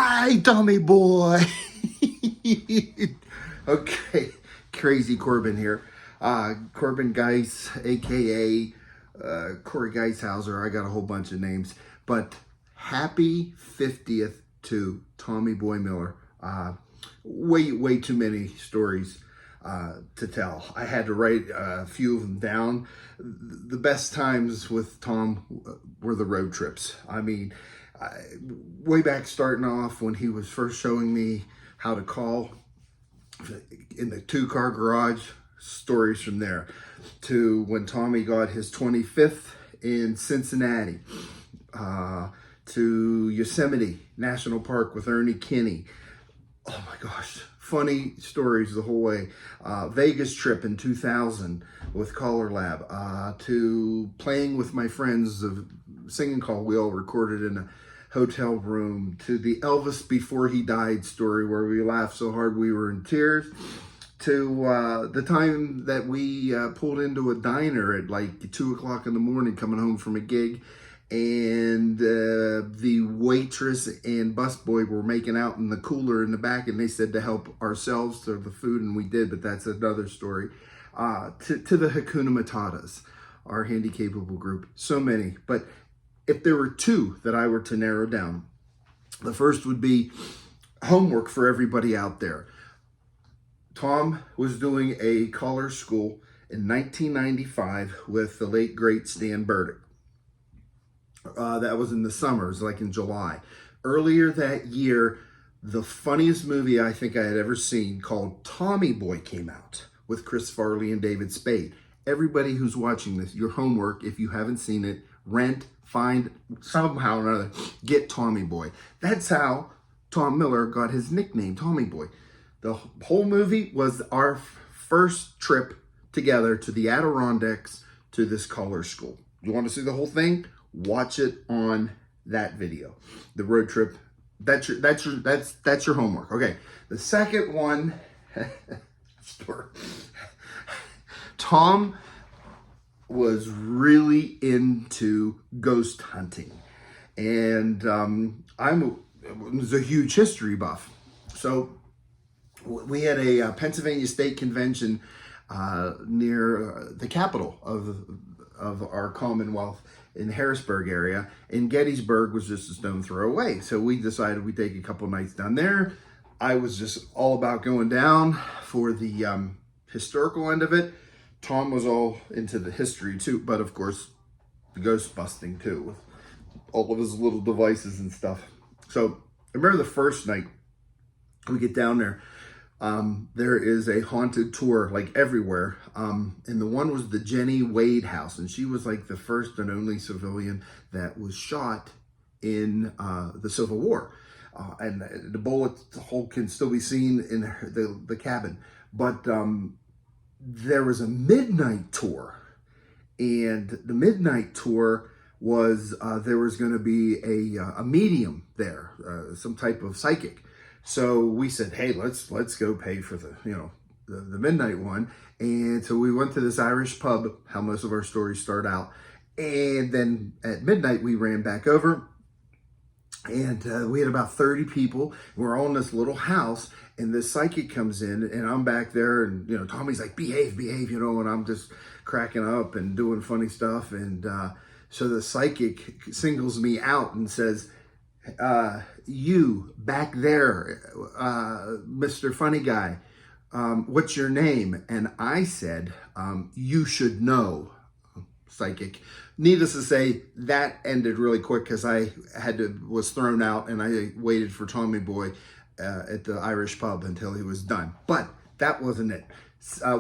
Hi, Tommy boy. Okay, crazy Corbin here. Corbin Geis, aka Cory Geishauser. I got a whole bunch of names, but happy 50th to Tommy Boy Miller. Way too many stories to tell. I had to write a few of them down. The best times with Tom were the road trips. I mean, way back starting off when he was first showing me how to call in the two-car garage, stories from there, to when Tommy got his 25th in Cincinnati, to Yosemite National Park with Ernie Kinney. Oh my gosh, funny stories the whole way. Vegas trip in 2000 with Collar Lab, to playing with my friends, of singing call we all recorded in a hotel room, to the Elvis before he died story where we laughed so hard we were in tears, to the time that we pulled into a diner at like 2 o'clock in the morning coming home from a gig, and the waitress and busboy were making out in the cooler in the back, and they said to help ourselves to the food, and we did, but that's another story. To the Hakuna Matatas, our handy-capable group. So many. But if there were two that I were to narrow down, the first would be homework for everybody out there. Tom was doing a collar school in 1995 with the late, great Stan Burdick. That was in the summers, like in July. Earlier that year, the funniest movie I think I had ever seen, called Tommy Boy, came out with Chris Farley and David Spade. Everybody who's watching this, your homework, if you haven't seen it, rent, find, somehow or another, get Tommy Boy. That's how Tom Miller got his nickname, Tommy Boy. The whole movie was our first trip together to the Adirondacks to this color school. You want to see the whole thing? Watch it on that video. The road trip. That's your homework. Okay. The second one, Tom was really into ghost hunting, and was a huge history buff. So we had a Pennsylvania State Convention near the capital of our Commonwealth in Harrisburg area, and Gettysburg was just a stone throw away. So we decided we'd take a couple nights down there. I was just all about going down for the historical end of it. Tom was all into the history too, but of course the ghost busting too, with all of his little devices and stuff. So I remember the first night we get down there, there is a haunted tour like everywhere, and the one was the Jenny Wade house, and she was like the first and only civilian that was shot in the Civil War, and the bullet hole can still be seen in the cabin. But there was a midnight tour, and the midnight tour was there was going to be a medium there, some type of psychic. So we said, hey, let's go pay for the midnight one. And so we went to this Irish pub, how most of our stories start out. And then at midnight, we ran back over, and we had about 30 people. We're all in this little house, and this psychic comes in, and I'm back there, and, Tommy's like, behave, and I'm just cracking up and doing funny stuff. And so the psychic singles me out and says, you back there, Mr. Funny Guy, what's your name? And I said, you should know, psychic. Needless to say, that ended really quick because I was thrown out, and I waited for Tommy Boy at the Irish pub until he was done. But that wasn't it.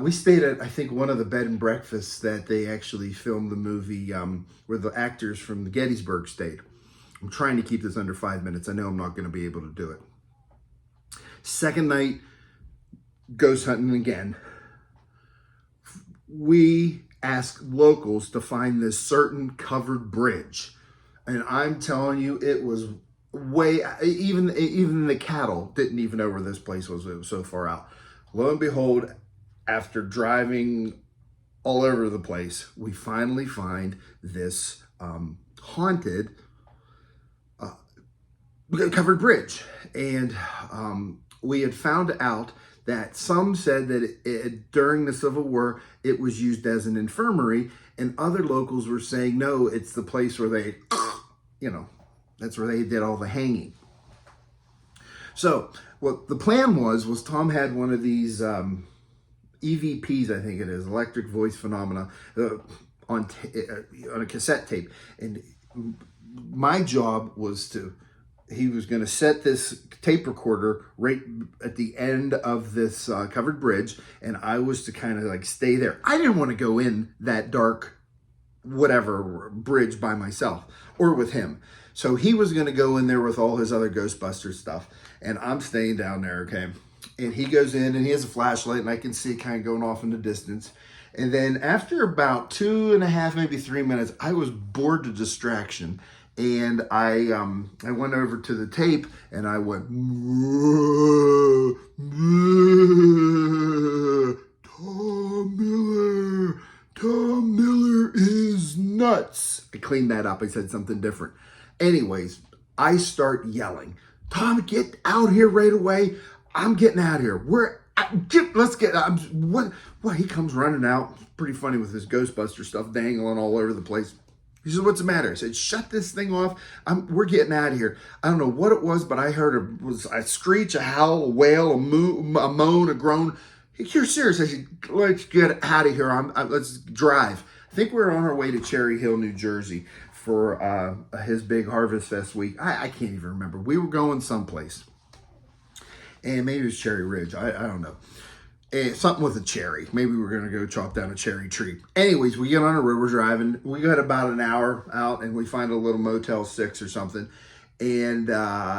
We stayed at, I think, one of the bed and breakfasts that they actually filmed the movie, where the actors from the Gettysburg stayed. I'm trying to keep this under 5 minutes. I know I'm not going to be able to do it. Second night, ghost hunting again. We asked locals to find this certain covered bridge. And I'm telling you, it was even the cattle didn't even know where this place was. It was so far out. Lo and behold, after driving all over the place, we finally find this haunted covered bridge. And we had found out that some said that during the Civil War, it was used as an infirmary, and other locals were saying, no, it's the place where they, that's where they did all the hanging. So what the plan was Tom had one of these EVPs, I think it is, electric voice phenomena, on a cassette tape. And my job was he was going to set this tape recorder right at the end of this covered bridge, and I was to kind of like stay there. I didn't want to go in that dark whatever bridge by myself or with him. So he was going to go in there with all his other Ghostbusters stuff, and I'm staying down there, okay? And he goes in, and he has a flashlight, and I can see it kind of going off in the distance. And then after about 2.5, maybe 3 minutes, I was bored to distraction. And I went over to the tape, and I went, Tom Miller is nuts. I cleaned that up. I said something different. Anyways, I start yelling, Tom, get out here right away. I'm getting out of here. Let's get, what? He comes running out. It's pretty funny with his Ghostbuster stuff dangling all over the place. He said, what's the matter? I said, shut this thing off. We're getting out of here. I don't know what it was, but I heard a screech, a howl, a wail, a moan, a groan. You're serious? I said, let's get out of here. Let's drive. I think we're on our way to Cherry Hill, New Jersey for his big Harvest Fest week. I can't even remember. We were going someplace. And maybe it was Cherry Ridge. I don't know. Something with a cherry. Maybe we're going to go chop down a cherry tree. Anyways, we get on the road. We're driving. We got about an hour out, and we find a little Motel 6 or something. And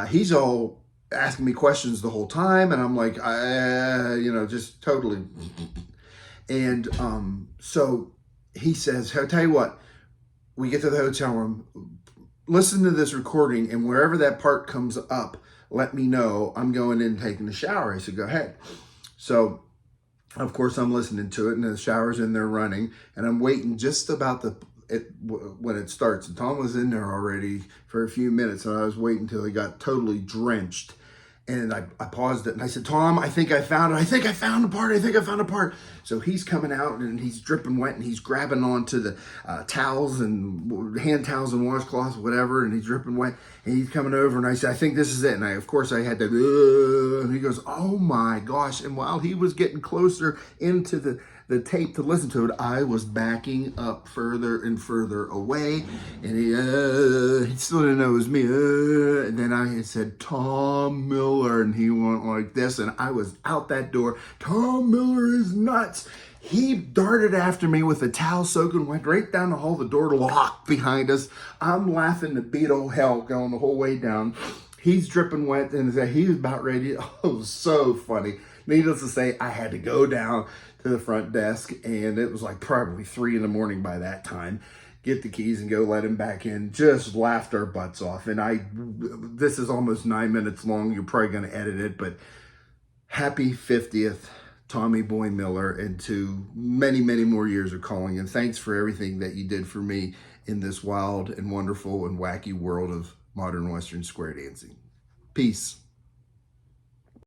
he's all asking me questions the whole time. And I'm like, just totally. And so he says, I'll tell you what. We get to the hotel room. Listen to this recording, and wherever that part comes up, let me know. I'm going in and taking a shower. I said, go ahead. So, of course, I'm listening to it, and the shower's in there running, and I'm waiting just about when it starts. And Tom was in there already for a few minutes, and I was waiting until he got totally drenched. And I paused it, and I said, Tom, I think I found it. I think I found a part. So he's coming out, and he's dripping wet, and he's grabbing onto the towels and hand towels and washcloths, whatever, and he's dripping wet. And he's coming over, and I said, I think this is it. And of course, I had to, and he goes, oh my gosh. And while he was getting closer into the tape to listen to it, I was backing up further and further away, and he still didn't know it was me. And then I had said, Tom Miller, and he went like this, and I was out that door. Tom Miller is nuts. He darted after me with a towel soaking, went right down the hall, the door locked behind us. I'm laughing to beat old hell going the whole way down. He's dripping wet, and he was about ready. Oh, it was so funny. Needless to say, I had to go down to the front desk, and it was like probably 3 a.m. by that time. Get the keys and go let him back in. Just laughed our butts off. And this is almost 9 minutes long. You're probably going to edit it, but happy 50th, Tommy Boy Miller, and to many, many more years of calling. And thanks for everything that you did for me in this wild and wonderful and wacky world of modern Western square dancing. Peace.